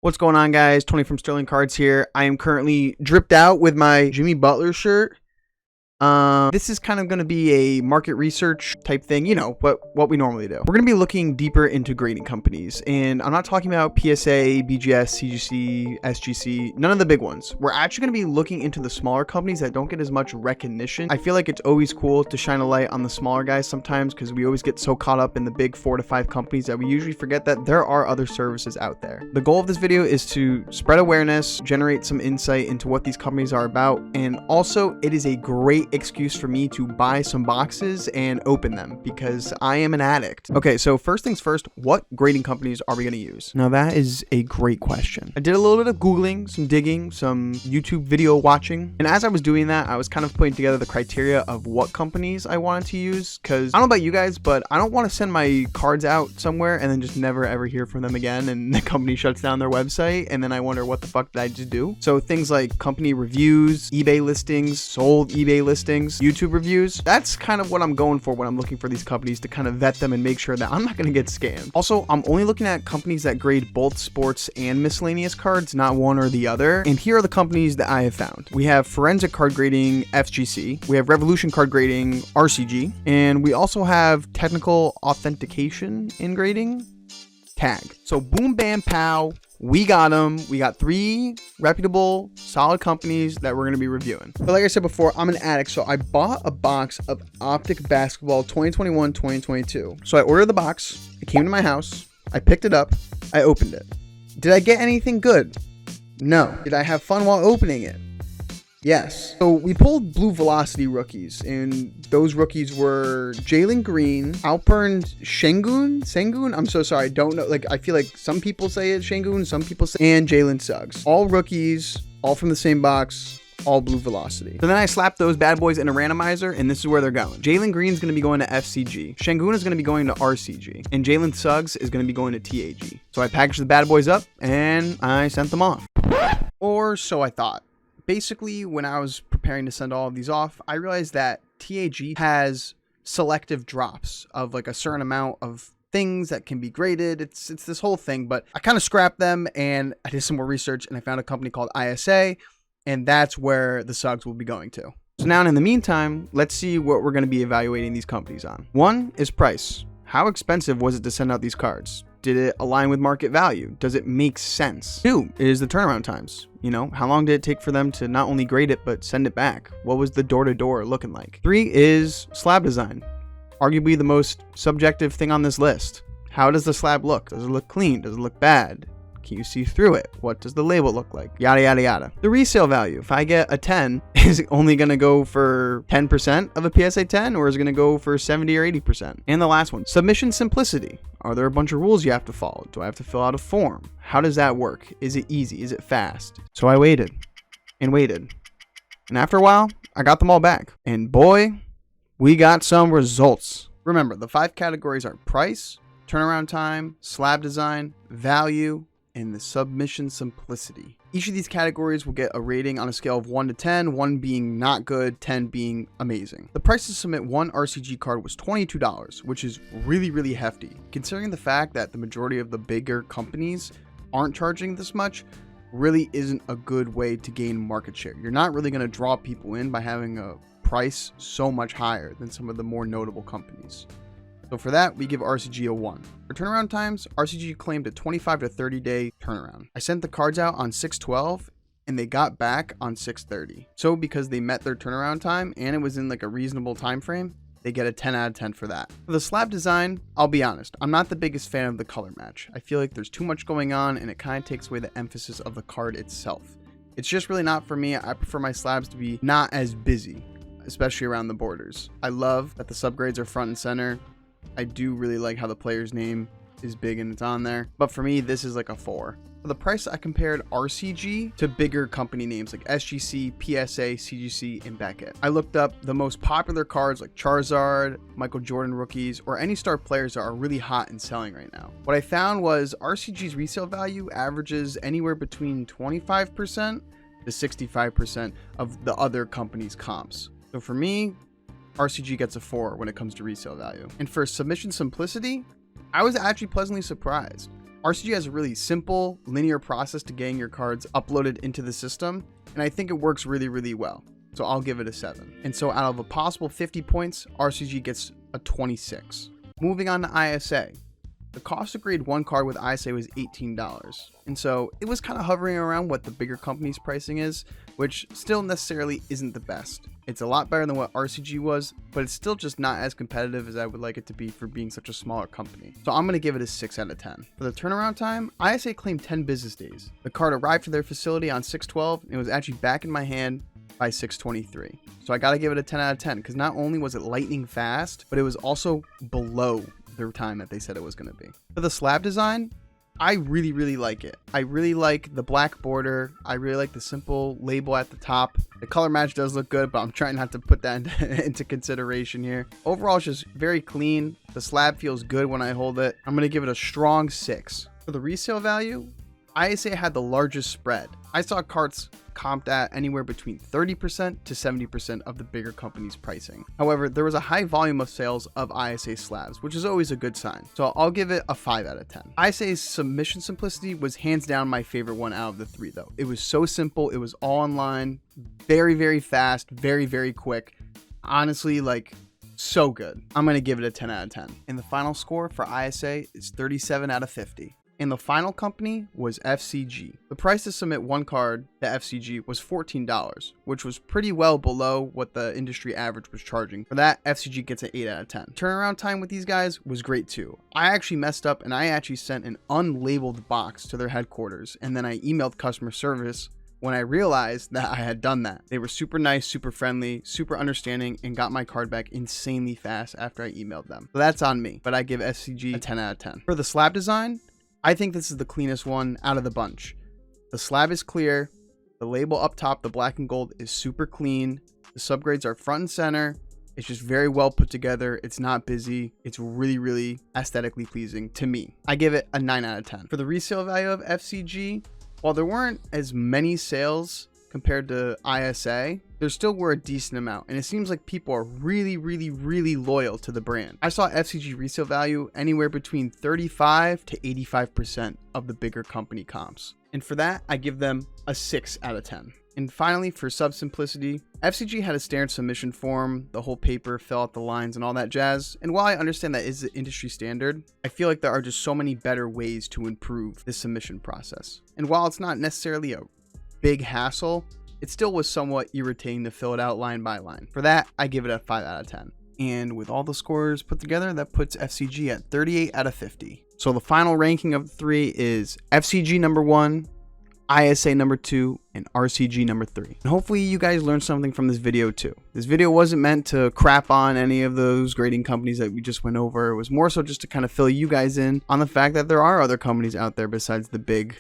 What's going on, guys? Tony from Sterling Cards here. I am currently dripped out with my Jimmy Butler shirt. This is kind of going to be a market research type thing, you know, what we normally do. We're going to be looking deeper into grading companies, and I'm not talking about PSA, BGS, CGC, SGC, none of the big ones. We're actually going to be looking into the smaller companies that don't get as much recognition. I feel like it's always cool to shine a light on the smaller guys sometimes because we always get so caught up in the big 4 to 5 companies that we usually forget that there are other services out there. The goal of this video is to spread awareness, generate some insight into what these companies are about, and also it is a great excuse for me to buy some boxes and open them because I am an addict. Okay, so first things first, what grading companies are we going to use? Now that is a great question. I did a little bit of Googling, some digging, some YouTube video watching, and as I was doing that, I was kind of putting together the criteria of what companies I wanted to use, because I don't know about you guys, but I don't want to send my cards out somewhere and then just never ever hear from them again and the company shuts down their website and then I wonder what the fuck did I just do? So things like company reviews, eBay listings, sold eBay listings, YouTube reviews, that's kind of what I'm going for when I'm looking for these companies, to kind of vet them and make sure that I'm not going to get scammed. Also, I'm only looking at companies that grade both sports and miscellaneous cards, not one or the other. And here are the companies that I have found. We have Forensic Card Grading, FGC. We have Revolution Card Grading, RCG. And we also have Technical Authentication in Grading, TAG. So boom, bam, pow. We got them. We got 3 reputable, solid companies that we're going to be reviewing. But like I said before, I'm an addict, so I bought a box of Optic Basketball 2021-2022. So I ordered the box. It came to my house. I picked it up. I opened it. Did I get anything good? No. Did I have fun while opening it? Yes. So we pulled Blue Velocity rookies, and those rookies were Jalen Green, Alpern Sengun. I'm so sorry. I don't know. Like, I feel like some people say it's Sengun, some people say, and Jalen Suggs. All rookies, all from the same box, all Blue Velocity. So then I slapped those bad boys in a randomizer, and this is where they're going. Jalen Green's going to be going to FCG. Sengun is going to be going to RCG. And Jalen Suggs is going to be going to TAG. So I packaged the bad boys up, and I sent them off. Or so I thought. Basically, when I was preparing to send all of these off, I realized that TAG has selective drops of like a certain amount of things that can be graded. It's this whole thing, but I kind of scrapped them and I did some more research and I found a company called ISA, and that's where the Suggs will be going to. So now in the meantime, let's see what we're going to be evaluating these companies on. 1 is price. How expensive was it to send out these cards? Did it align with market value? Does it make sense? 2 is the turnaround times. You know, how long did it take for them to not only grade it, but send it back? What was the door-to-door looking like? 3 is slab design. Arguably the most subjective thing on this list. How does the slab look? Does it look clean? Does it look bad? Can you see through it? What does the label look like? Yada, yada, yada. The resale value. If I get a 10, is it only going to go for 10% of a PSA 10, or is it going to go for 70 or 80%? And the last one, submission simplicity. Are there a bunch of rules you have to follow? Do I have to fill out a form? How does that work? Is it easy? Is it fast? So I waited and waited. And after a while, I got them all back. And boy, we got some results. Remember, the 5 categories are price, turnaround time, slab design, value, and the submission simplicity. Each of these categories will get a rating on a scale of 1 to 10, 1 being not good, 10 being amazing. The price to submit one RCG card was $22, which is really, really hefty. Considering the fact that the majority of the bigger companies aren't charging this much, really isn't a good way to gain market share. You're not really going to draw people in by having a price so much higher than some of the more notable companies. So for that, we give RCG a 1. For turnaround times, RCG claimed a 25 to 30 day turnaround. I sent the cards out on 6/12 and they got back on 6/30. So because they met their turnaround time and it was in like a reasonable time frame, they get a 10 out of 10 for that. For the slab design, I'll be honest, I'm not the biggest fan of the color match. I feel like there's too much going on and it kind of takes away the emphasis of the card itself. It's just really not for me. I prefer my slabs to be not as busy, especially around the borders. I love that the subgrades are front and center. I do really like how the player's name is big and it's on there, but for me, this is like a 4. For the price, I compared RCG to bigger company names like SGC, PSA, CGC, and Beckett. I looked up the most popular cards like Charizard, Michael Jordan rookies, or any star players that are really hot and selling right now. What I found was RCG's resale value averages anywhere between 25% to 65% of the other companies' comps. So for me, RCG gets a 4 when it comes to resale value. And for submission simplicity, I was actually pleasantly surprised. RCG has a really simple, linear process to getting your cards uploaded into the system, and I think it works really, really well. So I'll give it a 7. And so out of a possible 50 points, RCG gets a 26. Moving on to ISA. The cost of grade 1 card with ISA was $18. And so it was kind of hovering around what the bigger company's pricing is, which still necessarily isn't the best. It's a lot better than what RCG was, but it's still just not as competitive as I would like it to be for being such a smaller company. So I'm going to give it a 6 out of 10. For the turnaround time, ISA claimed 10 business days. The card arrived to their facility on 6/12 and was actually back in my hand by 6/23. So I got to give it a 10 out of 10 because not only was it lightning fast, but it was also below their time that they said it was going to be. For the slab design, I really, really like it. I really like the black border. I really like the simple label at the top. The color match does look good, but I'm trying not to put that into consideration here. Overall, it's just very clean. The slab feels good when I hold it. I'm going to give it a strong 6. For the resale value, ISA had the largest spread. I saw carts comped at anywhere between 30% to 70% of the bigger company's pricing. However, there was a high volume of sales of ISA slabs, which is always a good sign. So I'll give it a 5 out of 10. ISA's submission simplicity was hands down my favorite one out of the 3 though. It was so simple. It was all online, very, very fast, very, very quick. Honestly, like, so good. I'm going to give it a 10 out of 10. And the final score for ISA is 37 out of 50. And the final company was FCG. The price to submit one card to FCG was $14, which was pretty well below what the industry average was charging. For that, FCG gets an 8 out of 10. Turnaround time with these guys was great too. I actually messed up and I actually sent an unlabeled box to their headquarters, and then I emailed customer service when I realized that I had done that. They were super nice, super friendly, super understanding, and got my card back insanely fast after I emailed them. So that's on me, but I give FCG a 10 out of 10. For the slab design, I think this is the cleanest one out of the bunch. The slab is clear. The label up top, the black and gold, is super clean. The subgrades are front and center. It's just very well put together. It's not busy. It's really, really aesthetically pleasing to me. I give it a 9 out of 10. For the resale value of FCG, while there weren't as many sales compared to ISA, there still were a decent amount, and it seems like people are really, really, really loyal to the brand. I saw FCG resale value anywhere between 35 to 85% of the bigger company comps, and for that I give them a 6 out of 10. And finally, for sub simplicity, FCG had a standard submission form, the whole paper, fill out the lines and all that jazz. And while I understand that is the industry standard, I feel like there are just so many better ways to improve the submission process. And while it's not necessarily a big hassle, it still was somewhat irritating to fill it out line by line. For that, I give it a 5 out of 10. And with all the scores put together, that puts FCG at 38 out of 50. So the final ranking of the 3 is FCG number 1, ISA number 2, and RCG number 3. And hopefully you guys learned something from this video too. This video wasn't meant to crap on any of those grading companies that we just went over. It was more so just to kind of fill you guys in on the fact that there are other companies out there besides the big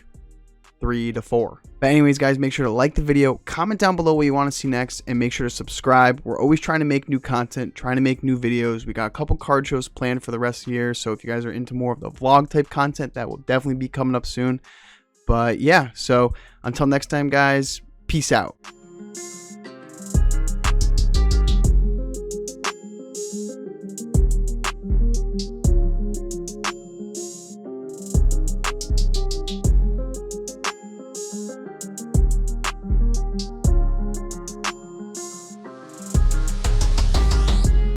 3 to 4. But anyways, guys, make sure to like the video, comment down below what you want to see next, and make sure to subscribe. We're always trying to make new content, trying to make new videos. We got a couple card shows planned for the rest of the year, so if you guys are into more of the vlog type content, that will definitely be coming up soon. But yeah, so until next time, guys, peace out.